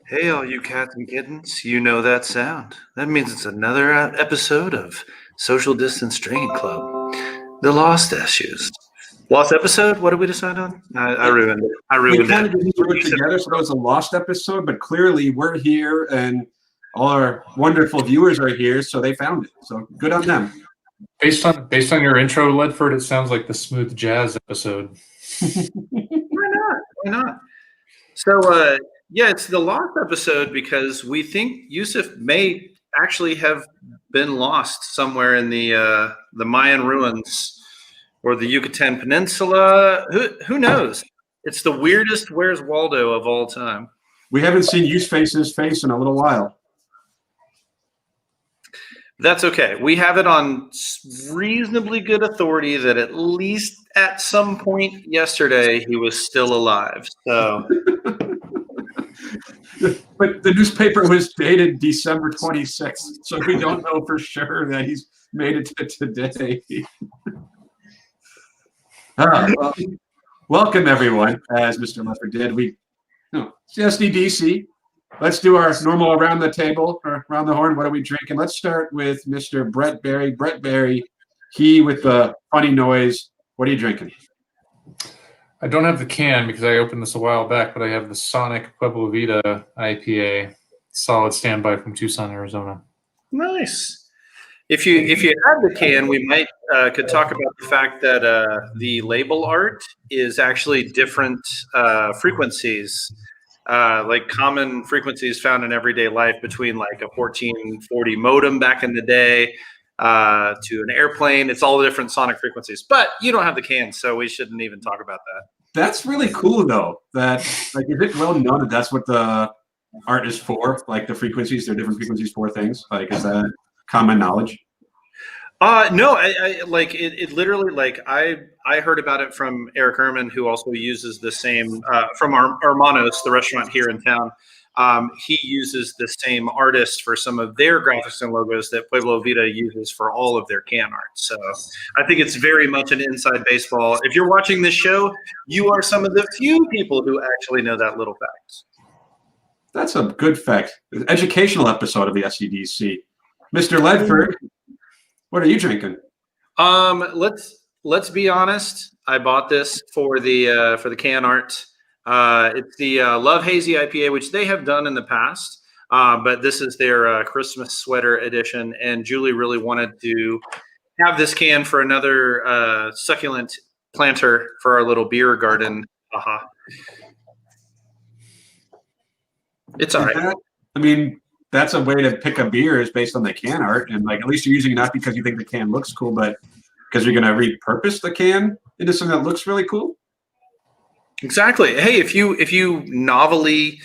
Hey, all you cats and kittens, you know that sound. That means it's another episode of Social Distance Drinking Club, the Lost Issues. Lost episode? What did we decide on? I ruined it. I We ruined kind it. of just threw it together, so it was a lost episode, but clearly we're here and all our wonderful viewers are here, so they found it. So good on them. Based on your intro, Ledford, it sounds like the smooth jazz episode. Why not? Why not? So, yeah, it's the Lost episode because we think Yusuf may actually have been lost somewhere in the Mayan ruins or the Yucatan Peninsula. Who knows? It's the weirdest Where's Waldo of all time. We haven't seen Yusuf's face in a little while. That's okay. We have it on reasonably good authority that at least at some point yesterday he was still alive. So, But the newspaper was dated December 26th, so we don't know for sure that he's made it to today. Well, welcome everyone, as Mr. Ledford did. It's SDDC. Let's do our normal around the table or around the horn. What are we drinking? Let's start with Mr. Brett Berry. Brett Berry, he with the funny noise. What are you drinking? I don't have the can because I opened this a while back, but I have the Sonic Pueblo Vita IPA, solid standby from Tucson, Arizona. nice. If you had the can, we might could talk about the fact that the label art is actually different frequencies, like common frequencies found in everyday life between like a 1440 modem back in the day to an airplane. It's all the different sonic frequencies. But you don't have the can, so we shouldn't even talk about that. That's really cool, though. Is it well known that that's what the art is for? Like the frequencies, there are different frequencies for things. Like, is that common knowledge? No, I like it literally, like I heard about it from Eric Ehrman, who also uses the same from Hermanos, the restaurant here in town. He uses the same artist for some of their graphics and logos that Pueblo Vita uses for all of their can art. So I think it's very much an inside baseball. If you're watching this show, you are some of the few people who actually know that little fact. That's a good fact. An educational episode of the SDDC. Mr. Ledford, what are you drinking? Let's be honest. I bought this for the can art. It's the Love Hazy IPA, which they have done in the past, but this is their Christmas sweater edition. And Julie really wanted to have this can for another succulent planter for our little beer garden. It's all right. I mean, that's a way to pick a beer is based on the can art, and like at least you're using it not because you think the can looks cool, but because you're going to repurpose the can into something that looks really cool. Exactly. Hey, if you novelly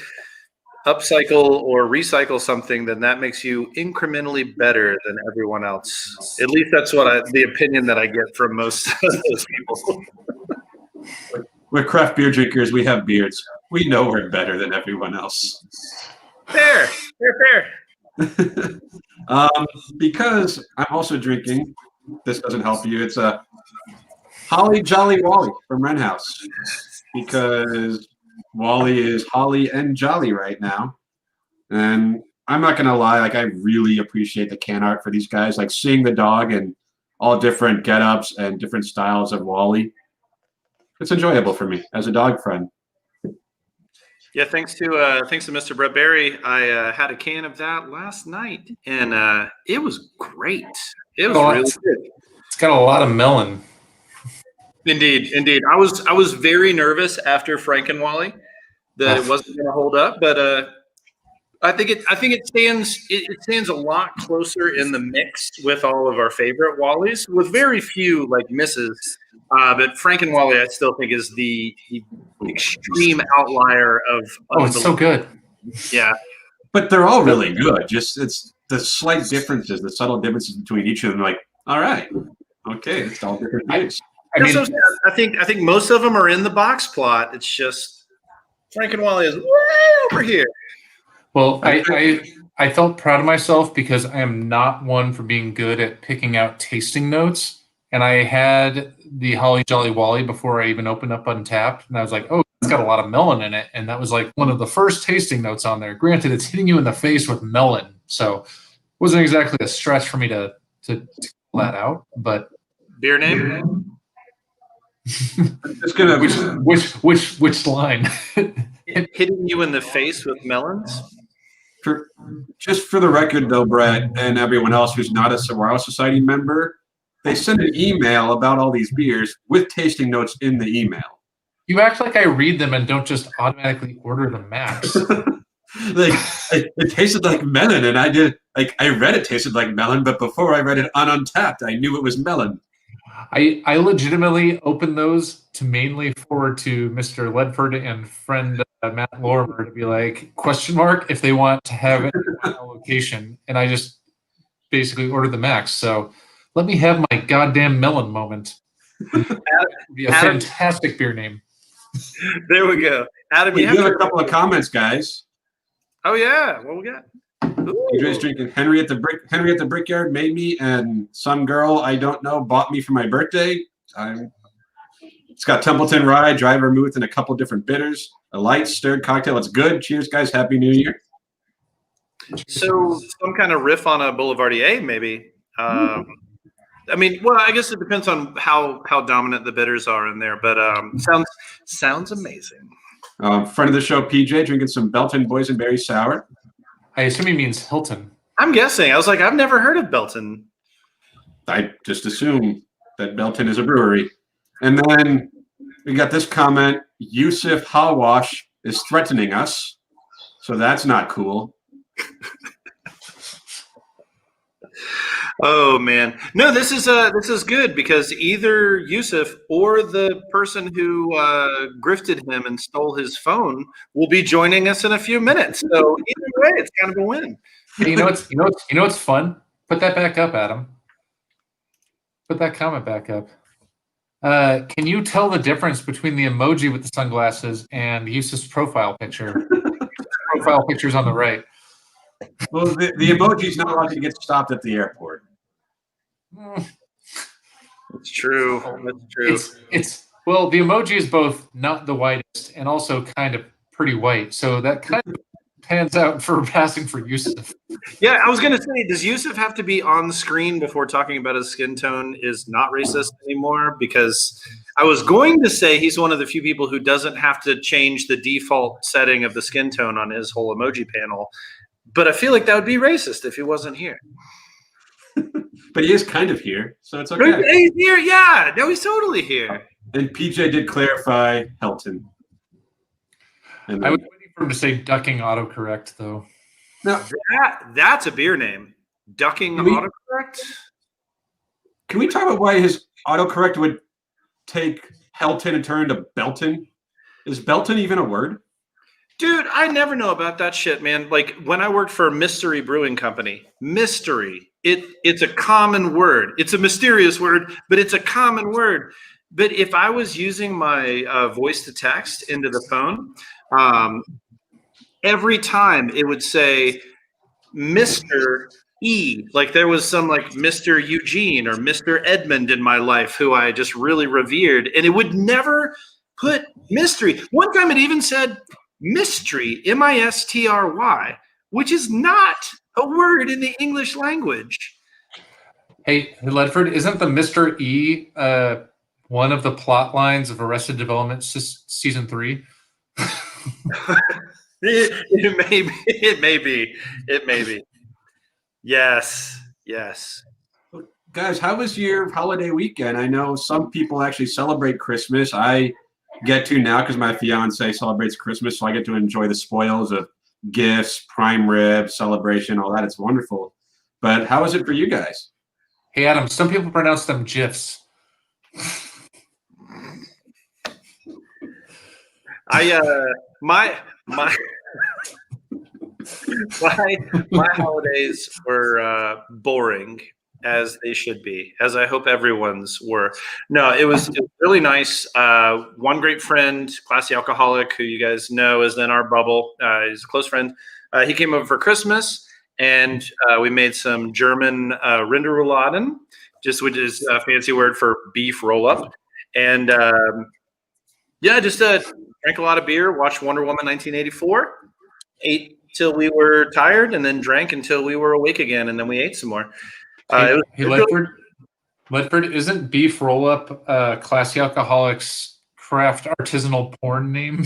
upcycle or recycle something, then that makes you incrementally better than everyone else. At least that's what the opinion that I get from most of those people. We're craft beer drinkers. We have beards. We know we're better than everyone else. Fair. Because I'm also drinking. This doesn't help you. It's a Holly Jolly Wally from Wren House. Because Wally is holly and jolly right now. And I'm not going to lie, like I really appreciate the can art for these guys. Like seeing the dog and all different get-ups and different styles of Wally. It's enjoyable for me as a dog friend. Yeah, thanks to Mr. Brett Berry. I had a can of that last night, and it was great. It was really good. It's got a lot of melon. Indeed. I was very nervous after Frankenwally that it wasn't going to hold up, but I think it stands a lot closer in the mix with all of our favorite Wallies, with very few like misses. But Frankenwally, I still think is the extreme outlier of. Oh, it's so good. Yeah, but they're all really good. Just it's the slight differences, the subtle differences between each of them. Like, all right, okay, it's all different things. I think most of them are in the box plot. It's just Frankenwally is way over here. Well, I felt proud of myself because I am not one for being good at picking out tasting notes. And I had the Holly Jolly Wally before I even opened up Untapped. And I was like, oh, it's got a lot of melon in it, and that was like one of the first tasting notes on there. Granted, it's hitting you in the face with melon, so it wasn't exactly a stretch for me to pull that out. But Beer name? It's gonna which line? Hitting you in the face with melons? Just for the record, though, Brett, and everyone else who's not a Saguaro Society member, they send an email about all these beers with tasting notes in the email. You act like I read them and don't just automatically order the max. Like it tasted like melon, and I read it tasted like melon, but before I read it on Untapped, I knew it was melon. I legitimately opened those to mainly forward to Mr. Ledford and friend Matt Lorimer to be like, question mark, if they want to have it in my location. And I just basically ordered the max. So let me have my goddamn melon moment. It would be a fantastic beer name. There we go. Adam, We do have a couple of comments, guys. Oh, yeah. What we got? Andre's drinking Henry at the Brickyard made me, and some girl I don't know bought me for my birthday. It's got Templeton Rye, dry vermouth, and a couple different bitters. A light stirred cocktail. It's good. Cheers, guys. Happy New Year. So some kind of riff on a Boulevardier, maybe. I mean, well, I guess it depends on how dominant the bitters are in there, but sounds amazing. Friend of the show, PJ, drinking some Belton Boysenberry Sour. I assume he means Hilton. I'm guessing. I was like, I've never heard of Belton. I just assume that Belton is a brewery. And then we got this comment, Yusuf Hawash is threatening us. So that's not cool. Oh man, no, this is good because either Yusuf or the person who grifted him and stole his phone will be joining us in a few minutes. So either way, it's kind of a win. Hey, you know what's fun? Put that back up, Adam. Put that comment back up. Can you tell the difference between the emoji with the sunglasses and Yusuf's profile picture? Profile picture's on the right. Well, the emoji's not allowed to get stopped at the airport. It's true. That's true. It's well, the emoji is both not the whitest and also kind of pretty white. So that kind of pans out for passing for Yusuf. Yeah, I was going to say, does Yusuf have to be on the screen before talking about his skin tone is not racist anymore? Because I was going to say he's one of the few people who doesn't have to change the default setting of the skin tone on his whole emoji panel. But I feel like that would be racist if he wasn't here. But he is kind of here, so it's okay. He's here, yeah. No, he's totally here. And PJ did clarify Helton. And I was waiting for him to say ducking autocorrect, though. now, That's a beer name. Ducking autocorrect? can we talk about why his autocorrect would take Helton and turn into Belton? Is Belton even a word? Dude, I never know about that shit, man. Like when I worked for a mystery brewing company, mystery, it's a common word. It's a mysterious word, but it's a common word. But if I was using my voice to text into the phone, every time it would say Mr. E, like there was some like Mr. Eugene or Mr. Edmund in my life who I just really revered, and it would never put mystery. One time it even said mystery, M-I-S-T-R-Y, which is not a word in the English language. Hey, Ledford, isn't the Mr. E one of the plot lines of Arrested Development season 3? It may be. Yes. Guys, how was your holiday weekend? I know some people actually celebrate Christmas. I get to now because my fiance celebrates Christmas, so I get to enjoy the spoils of gifts, prime rib, celebration, all that. It's wonderful. But how is it for you guys? Hey, Adam, some people pronounce them GIFs. My holidays were boring, as they should be, as I hope everyone's were. No, it was really nice. One great friend, classy alcoholic, who you guys know is in our bubble. He's a close friend. He came over for Christmas, and we made some German Rinderrouladen, which is a fancy word for beef roll-up. And just drank a lot of beer, watched Wonder Woman 1984, ate till we were tired, and then drank until we were awake again, and then we ate some more. Hey, Ledford, isn't beef roll-up Classy Alcoholics craft artisanal porn name?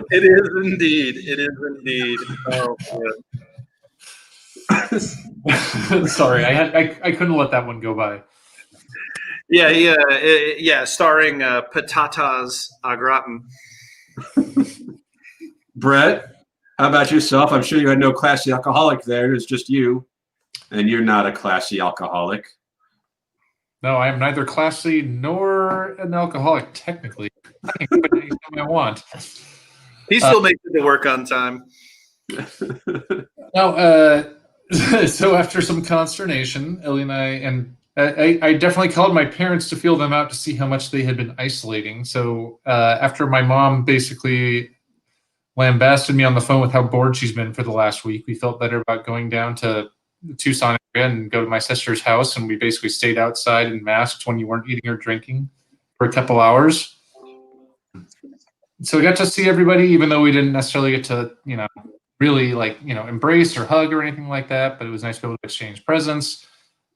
It is indeed. It is indeed. Oh, Sorry, I couldn't let that one go by. yeah. Starring Patatas au gratin. Brett, how about yourself? I'm sure you had no classy alcoholic there. It's just you, and you're not a classy alcoholic. No, I am neither classy nor an alcoholic, technically. I can quit anytime I want. He still makes it to work on time. No, so after some consternation, Ellie and I definitely called my parents to feel them out to see how much they had been isolating. So after my mom basically lambasted me on the phone with how bored she's been for the last week, we felt better about going down to the Tucson area and go to my sister's house, and we basically stayed outside in masks when you weren't eating or drinking for a couple hours. So we got to see everybody, even though we didn't necessarily get to, really embrace or hug or anything like that. But it was nice to be able to exchange presents,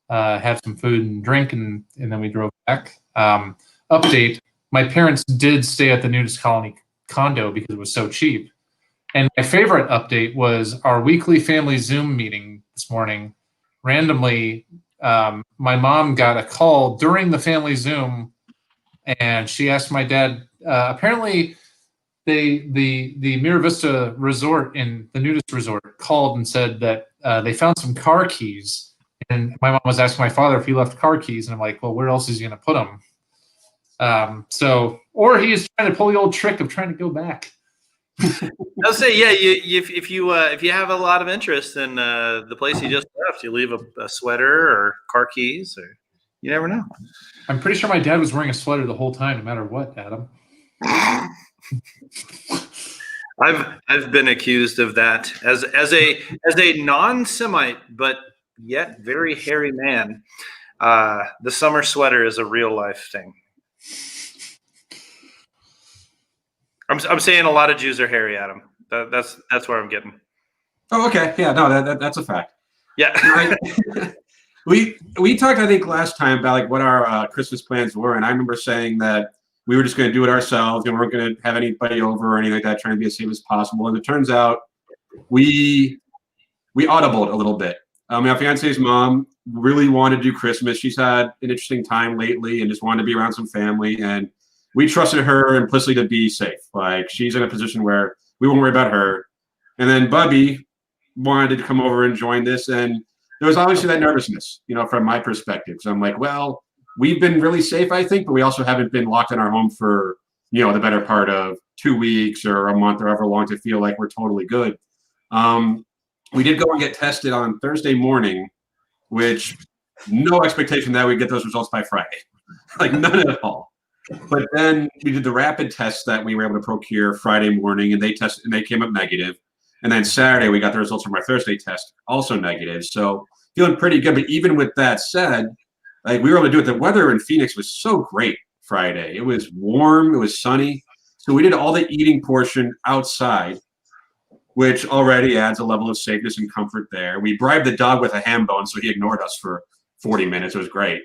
have some food and drink, and then we drove back. Update: my parents did stay at the nudist colony condo because it was so cheap. And my favorite update was our weekly family Zoom meeting this morning. Randomly, my mom got a call during the family Zoom, and she asked my dad. Apparently, the Mira Vista Resort in the nudist resort called and said that they found some car keys, and my mom was asking my father if he left car keys, and I'm like, well, where else is he going to put them? Or he is trying to pull the old trick of trying to go back. I'll say, yeah. If you have a lot of interest in the place you just left, you leave a sweater or car keys, or you never know. I'm pretty sure my dad was wearing a sweater the whole time, no matter what, Adam. I've been accused of that as a non-Semite but yet very hairy man. The summer sweater is a real life thing. I'm saying a lot of Jews are hairy, Adam. That's where I'm getting. Oh, okay. Yeah, no, that's a fact. Yeah. We talked, I think, last time about like what our Christmas plans were, and I remember saying that we were just going to do it ourselves, and we weren't going to have anybody over or anything like that, trying to be as safe as possible. And it turns out we audibled a little bit. My fiance's mom really wanted to do Christmas. She's had an interesting time lately and just wanted to be around some family, and we trusted her implicitly to be safe. Like, she's in a position where we won't worry about her. And then Bubby wanted to come over and join this, and there was obviously that nervousness, from my perspective. So I'm like, well, we've been really safe, I think, but we also haven't been locked in our home for, the better part of 2 weeks or a month or however long to feel like we're totally good. We did go and get tested on Thursday morning, which no expectation that we'd get those results by Friday. Like, none at all. But then we did the rapid test that we were able to procure Friday morning, and they came up negative. And then Saturday, we got the results from our Thursday test, also negative. So feeling pretty good. But even with that said, like, we were able to do it. The weather in Phoenix was so great Friday. It was warm. It was sunny. So we did all the eating portion outside, which already adds a level of safeness and comfort there. We bribed the dog with a ham bone, so he ignored us for 40 minutes. It was great.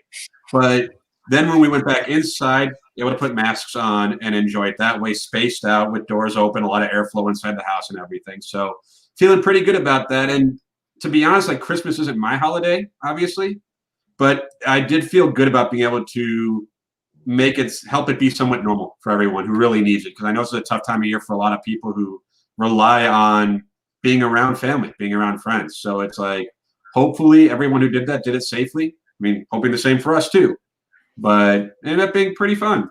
But then when we went back inside, able to put masks on and enjoy it that way, spaced out with doors open, a lot of airflow inside the house and everything. So feeling pretty good about that. And to be honest, like, Christmas isn't my holiday, obviously, but I did feel good about being able to help it be somewhat normal for everyone who really needs it. Because I know it's a tough time of year for a lot of people who rely on being around family, being around friends. So it's like, hopefully everyone who did that did it safely. I mean, hoping the same for us too. But it ended up being pretty fun.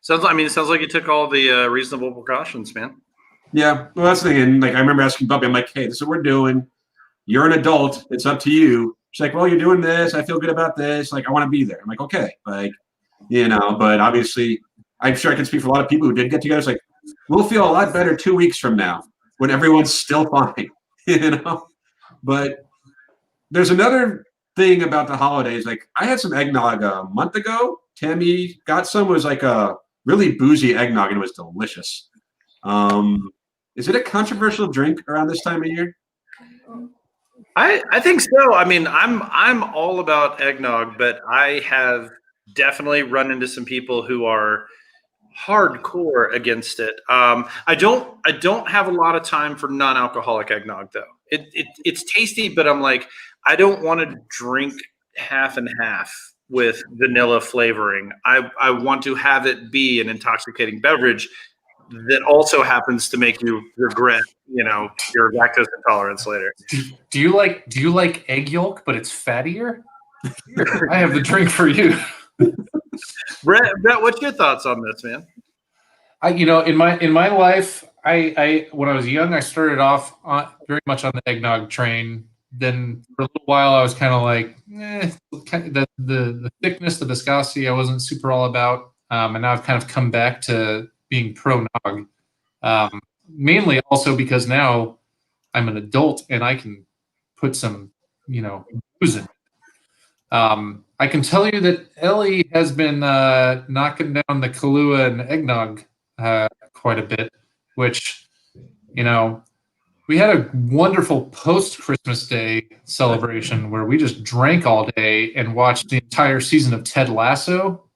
Sounds like you took all the reasonable precautions, man. Yeah, well, that's the thing. And like, I remember asking Bubby, I'm like, hey, this is what we're doing. You're an adult. It's up to you. She's like, well, you're doing this. I feel good about this. Like, I want to be there. I'm like, okay. Like, but obviously, I'm sure I can speak for a lot of people who did get together. It's like, we'll feel a lot better 2 weeks from now when everyone's still fine, But there's another thing about the holidays. Like, I had some eggnog a month ago, Tammy got some. It was like a really boozy eggnog, and it was delicious. Is it a controversial drink around this time of year? I think so. I mean, I'm all about eggnog, but I have definitely run into some people who are hardcore against it. I don't have a lot of time for non-alcoholic eggnog though. It's tasty, but I'm like, I don't want to drink half and half with vanilla flavoring. I want to have it be an intoxicating beverage that also happens to make you regret, your lactose intolerance later. Do you like egg yolk, but it's fattier? Here, I have the drink for you. Brett, what's your thoughts on this, man? In my life, I when I was young, I started off very much on the eggnog train. Then for a little while, I was kind of like, the thickness, the viscosity, I wasn't super all about. And now I've kind of come back to being pro nog. Mainly also because now I'm an adult and I can put some, booze in it. I can tell you that Ellie has been knocking down the Kahlua and eggnog quite a bit, which, we had a wonderful post-Christmas Day celebration where we just drank all day and watched the entire season of Ted Lasso.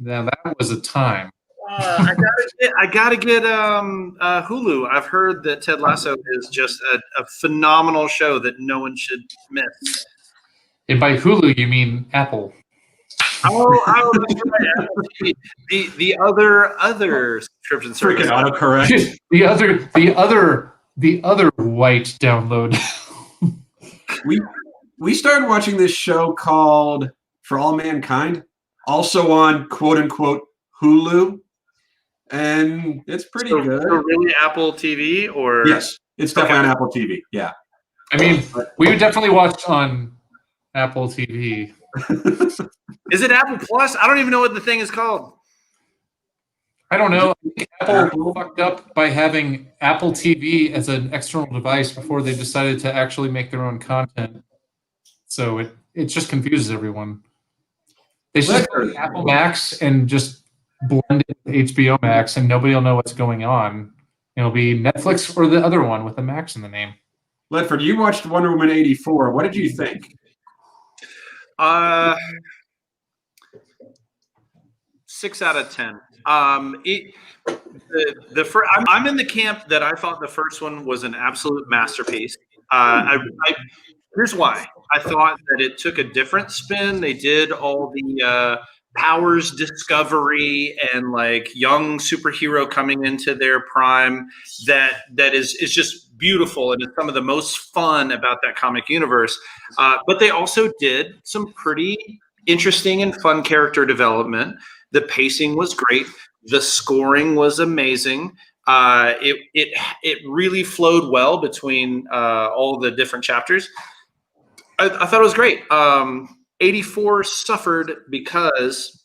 Now, that was a time. I gotta get Hulu. I've heard that Ted Lasso is just a phenomenal show that no one should miss. And by Hulu, you mean Apple. Oh, that's right. Apple TV. The other subscription service. Freaking autocorrect. the other white download. we started watching this show called For All Mankind, also on quote unquote Hulu, and it's pretty good. So really Apple TV or yes, it's definitely on Apple TV. Yeah, I mean, we would definitely watch on Apple TV. Is it Apple Plus? I don't even know what the thing is called. I don't know. I think Apple fucked up by having Apple TV as an external device before they decided to actually make their own content. So it just confuses everyone. They should go to Apple Max and just blend it with HBO Max, and nobody will know what's going on. It'll be Netflix or the other one with the Max in the name. Ledford, you watched Wonder Woman 84. What did you think? 6 out of 10. I'm in the camp that I thought the first one was an absolute masterpiece. Here's why. I thought that it took a different spin. They did all the powers discovery and like young superhero coming into their prime. That is just beautiful, and it's some of the most fun about that comic universe. But they also did some pretty interesting and fun character development. The pacing was great. The scoring was amazing. It really flowed well between all the different chapters. I thought it was great. 84 suffered because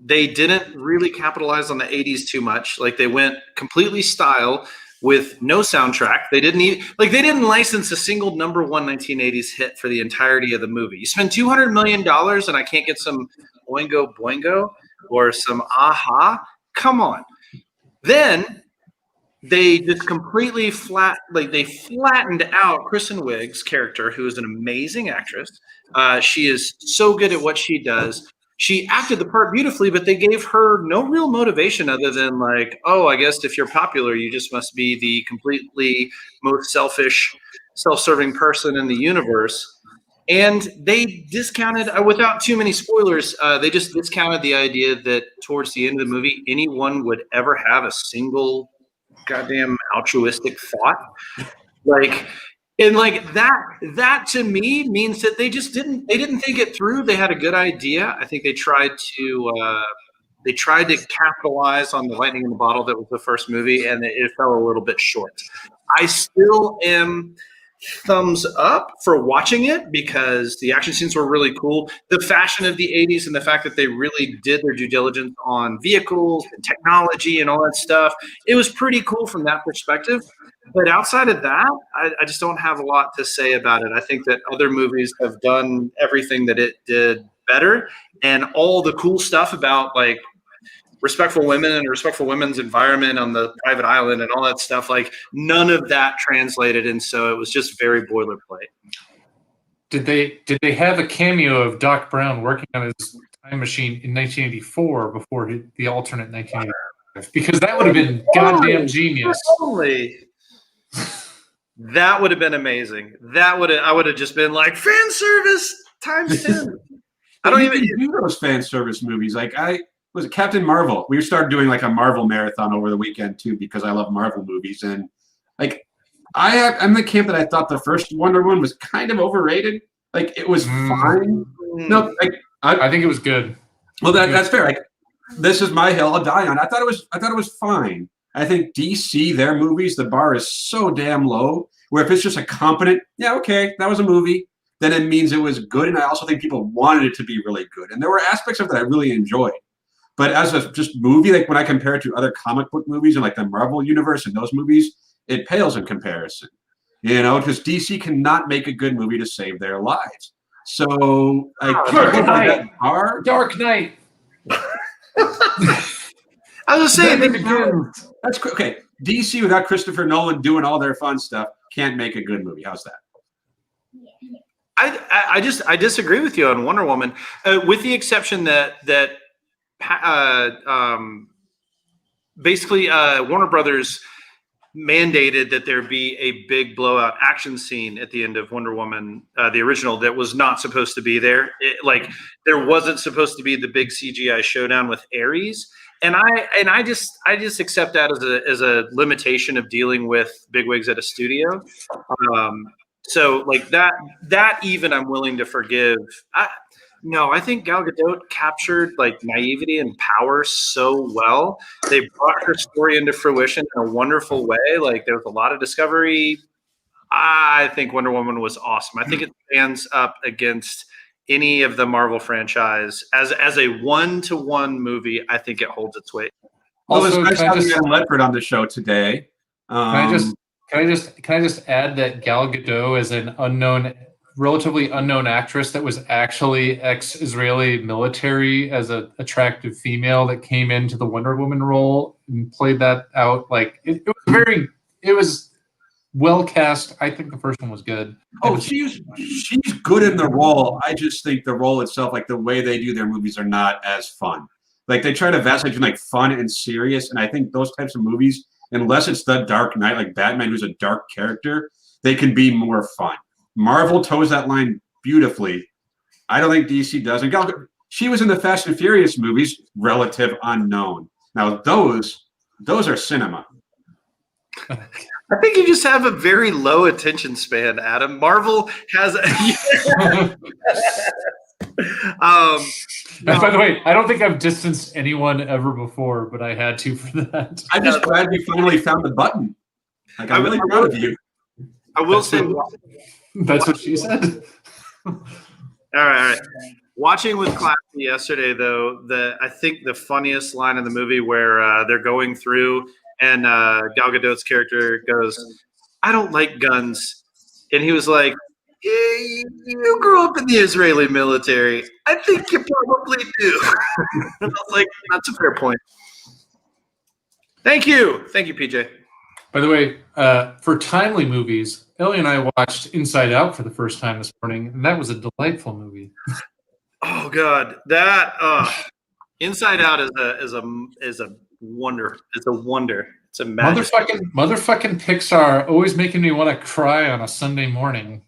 they didn't really capitalize on the 80s too much. Like they went completely style with no soundtrack. They didn't license a single number one 1980s hit for the entirety of the movie. You spend $200 million and I can't get some Boingo Boingo or some Aha. Come on. Then they just completely flattened out Kristen Wiig's character, who is an amazing actress. She is so good at what she does. She acted the part beautifully, but they gave her no real motivation other than like, oh, I guess if you're popular, you just must be the completely most selfish, self-serving person in the universe. And they discounted, without too many spoilers, they just discounted the idea that towards the end of the movie, anyone would ever have a single goddamn altruistic thought. That to me means that they didn't think it through. They had a good idea. I think they tried to capitalize on the lightning in the bottle that was the first movie, and it fell a little bit short. I still am thumbs up for watching it because the action scenes were really cool. The fashion of the 80s and the fact that they really did their due diligence on vehicles and technology and all that stuff, it was pretty cool from that perspective. But outside of that, I just don't have a lot to say about it. I think that other movies have done everything that it did better, and all the cool stuff about like respectful women and respectful women's environment on the private island and all that stuff, like none of that translated, and so it was just very boilerplate. Did they have a cameo of Doc Brown working on his time machine in 1984 before the alternate 1985? Because that would have been goddamn genius. Holy. That would have been amazing. I would have just been like, fan service times 10. I don't even do those fan service movies. Like was it Captain Marvel? We started doing like a Marvel marathon over the weekend too because I love Marvel movies, and like I'm the camp that I thought the first Wonder Woman was kind of overrated. Like it was fine. No, like I think it was good. Well, that's fair. Like this is my hill. I'll die on. I thought it was fine. I think DC, their movies, the bar is so damn low. Where if it's just a competent, yeah, okay, that was a movie, then it means it was good. And I also think people wanted it to be really good. And there were aspects of it that I really enjoyed. But as a just movie, like when I compare it to other comic book movies and like the Marvel universe and those movies, it pales in comparison. You know, because DC cannot make a good movie to save their lives. So, Dark Knight. I was saying, that's okay. DC without Christopher Nolan doing all their fun stuff can't make a good movie. How's that? I disagree with you on Wonder Woman, with the exception that basically Warner Brothers mandated that there be a big blowout action scene at the end of Wonder Woman, the original, that was not supposed to be there. There wasn't supposed to be the big CGI showdown with Ares, and I just accept that as a limitation of dealing with bigwigs at a studio. So like that even I'm willing to forgive. No, I think Gal Gadot captured like naivety and power so well. They brought her story into fruition in a wonderful way. Like there was a lot of discovery. I think Wonder Woman was awesome. I think it stands up against any of the Marvel franchise as a 1-to-1 movie. I think it holds its weight. Also, it's nice having Adam Ledford on the show today. Can I just add that Gal Gadot is an relatively unknown actress that was actually ex-Israeli military as an attractive female that came into the Wonder Woman role and played that out. Like it was well cast. I think the first one was good. Oh, she's good in the role. I just think the role itself, like the way they do their movies, are not as fun. Like they try to vacillate between like fun and serious, and I think those types of movies, unless it's The Dark Knight, like Batman, who's a dark character, they can be more fun. Marvel toes that line beautifully. I don't think DC does. And she was in the Fast and Furious movies, relative unknown. Now those are cinema. I think you just have a very low attention span, Adam. Marvel has By the way, I don't think I've distanced anyone ever before, but I had to for that. I'm just glad you finally found the button. Like, I'm really proud of you. I will say that's what she said. All right. Watching with Classy yesterday, though, I think the funniest line in the movie where they're going through and Gal Gadot's character goes, "I don't like guns," and he was like, "You grew up in the Israeli military. I think you probably do." And I was like, "That's a fair point." Thank you, PJ. By the way, for timely movies, Ellie and I watched Inside Out for the first time this morning, and that was a delightful movie. Oh God, that Inside Out is a wonder. It's a wonder. It's a magic. Motherfucking Pixar always making me want to cry on a Sunday morning.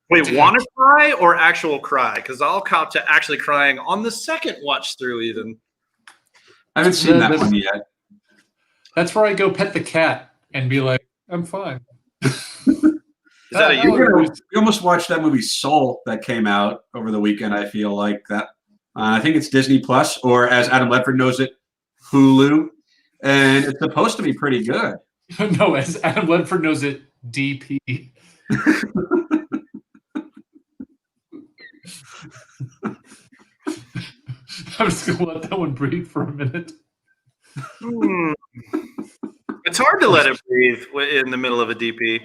Wait, want to cry or actual cry? Because I'll cop to actually crying on the second watch through. Even I haven't seen that one yet. That's where I go pet the cat and be like, "I'm fine." We almost watched that movie Soul that came out over the weekend. I feel like that. I think it's Disney Plus, or as Adam Ledford knows it, Hulu, and it's supposed to be pretty good. No, as Adam Ledford knows it, DP. I'm just gonna let that one breathe for a minute. It's hard to let it breathe in the middle of a DP.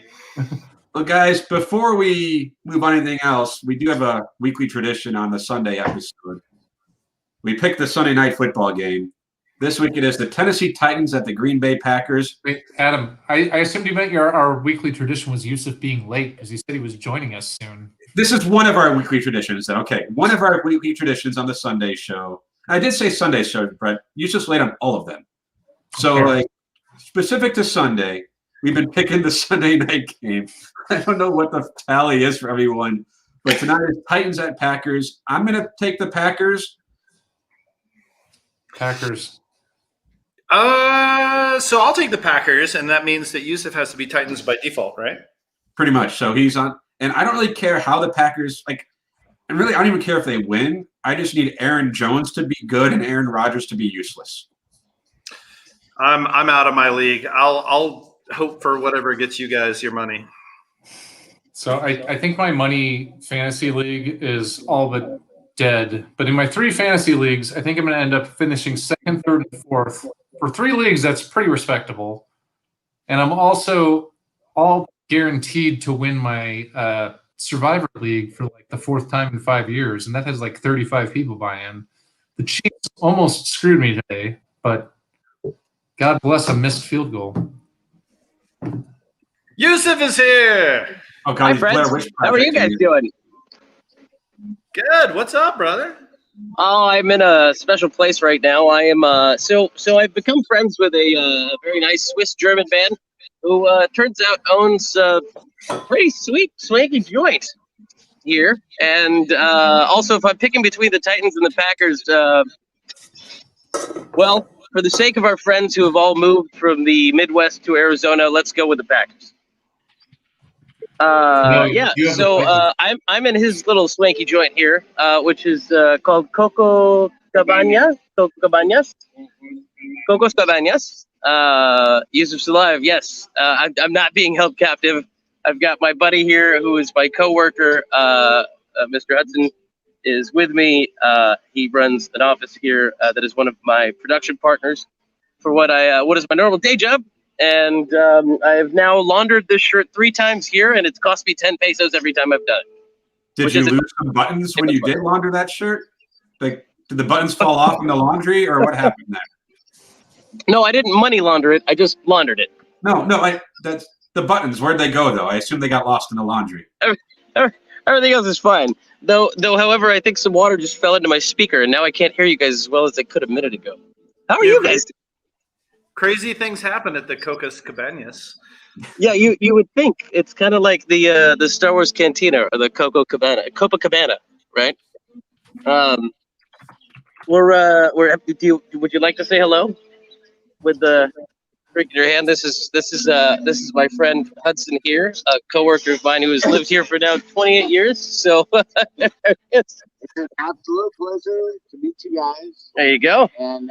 Well, guys, before we move on to anything else, we do have a weekly tradition on the Sunday episode. We pick the Sunday night football game. This week it is the Tennessee Titans at the Green Bay Packers. Wait, Adam, I assumed you meant our weekly tradition was Yusuf being late because he said he was joining us soon. This is one of our weekly traditions. Then, okay, one of our weekly traditions on the Sunday show. I did say Sunday show, but you just late on all of them. So, like, specific to Sunday, we've been picking the Sunday night game. I don't know what the tally is for everyone, but tonight is Titans at Packers. I'm going to take the Packers. Packers. So I'll take the Packers, and that means that Yusuf has to be Titans by default, right? Pretty much. So he's on, and I don't really care how the Packers and really I don't even care if they win. I just need Aaron Jones to be good and Aaron Rodgers to be useless. I'm out of my league. I'll hope for whatever gets you guys your money. So I think my money fantasy league is all but dead. But in my 3 fantasy leagues, I think I'm going to end up finishing 2nd, 3rd, and 4th. For 3 leagues, that's pretty respectable. And I'm also all guaranteed to win my Survivor League for like the 4th time in 5 years. And that has like 35 people buy in. The Chiefs almost screwed me today, but God bless a missed field goal. Yusuf is here. Oh, God, Hi, friends. How are you guys doing? Good. What's up, brother? Oh, I'm in a special place right now. I am so I've become friends with a very nice Swiss German man who turns out owns a pretty sweet swanky joint here. And also, if I'm picking between the Titans and the Packers, well, for the sake of our friends who have all moved from the Midwest to Arizona, let's go with the Packers. Yeah, so I'm in his little swanky joint here, which is called Coco Cabana. Coco Cabanas. Coco's Cabanas. Yusuf's alive. Yes, I'm not being held captive. I've got my buddy here, who is my coworker. Mr. Hudson is with me. He runs an office here that is one of my production partners for what is my normal day job. And I have now laundered this shirt 3 times here, and it's cost me 10 pesos every time I've done it. Did you lose some buttons when you did launder that shirt? Like, did the buttons fall off in the laundry, or what happened there? No, I didn't money launder it. I just laundered it. No, that's the buttons. Where'd they go, though? I assume they got lost in the laundry. Everything else is fine. Though, however, I think some water just fell into my speaker, and now I can't hear you guys as well as I could a minute ago. How are you guys doing? Crazy things happen at the Cocos Cabanas. Yeah, you would think it's kind of like the Star Wars Cantina or the Coco Cabana, right? Would you like to say hello with the drink in your hand? This is my friend Hudson here, a coworker of mine who has lived here for now 28 years. So It's an absolute pleasure to meet you guys. there you go. And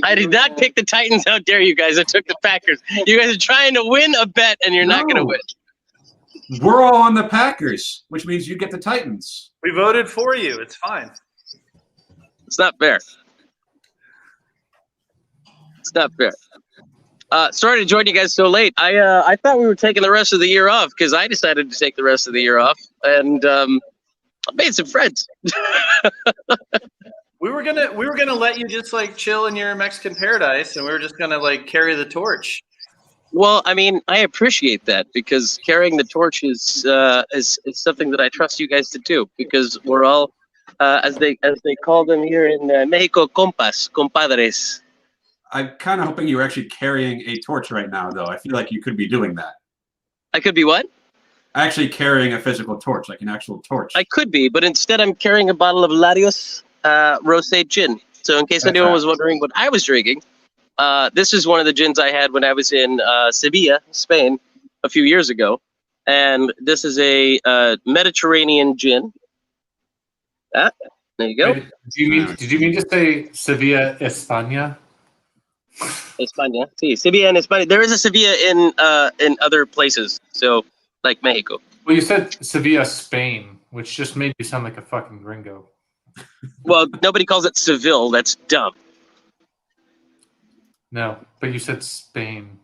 I did not pick the Titans. How dare you guys? I took the Packers. You guys are trying to win a bet, and you're not going to win. We're all on the Packers, which means you get the Titans. We voted for you. It's fine. It's not fair. It's not fair. Sorry to join you guys so late. I thought we were taking the rest of the year off because I decided to take the rest of the year off, and I made some friends. We were gonna let you just like chill in your Mexican paradise, and we were just gonna like carry the torch. Well, I mean, I appreciate that because carrying the torch is something that I trust you guys to do because we're all, as they call them here in Mexico, compas, compadres. I'm kind of hoping you were actually carrying a torch right now, though. I feel like you could be doing that. I could be what? Actually carrying a physical torch, like an actual torch. I could be, but instead I'm carrying a bottle of Larios Rosé gin. So in case anyone was wondering what I was drinking, this is one of the gins I had when I was in Sevilla, Spain, a few years ago. And this is a Mediterranean gin. There you go. Wait, did you mean to say Sevilla, España? España. Sí, Sevilla and España. There is a Sevilla in other places. So like Mexico. Well, you said Sevilla, Spain, which just made you sound like a fucking gringo. Well, nobody calls it Seville. That's dumb. No, but you said Spain.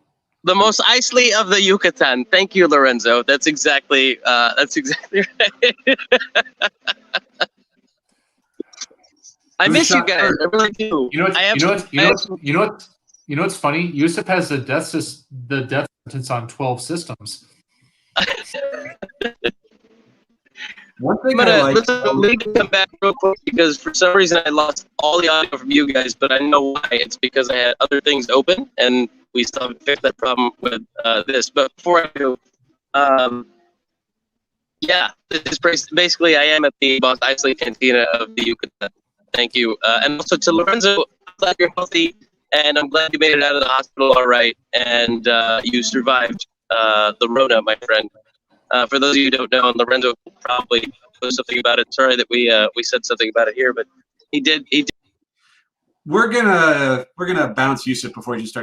The most icy of the Yucatan. Thank you, Lorenzo. That's exactly right. I miss you guys. I really do. You know what's funny? Yusuf has the death sentence on 12 systems. One thing Let's come back real quick because for some reason I lost all the audio from you guys, but I know why. It's because I had other things open, and we still haven't fixed that problem with this. But before I do, yeah, this is basically I am at the Boss Isley Cantina of the Yucatan. Thank you, and also to Lorenzo. I'm glad you're healthy, and I'm glad you made it out of the hospital all right, and you survived the Rona, my friend. For those of you who don't know, and Lorenzo probably post something about it. Sorry that we said something about it here, but he did. We're gonna bounce Yusuf before he just starts.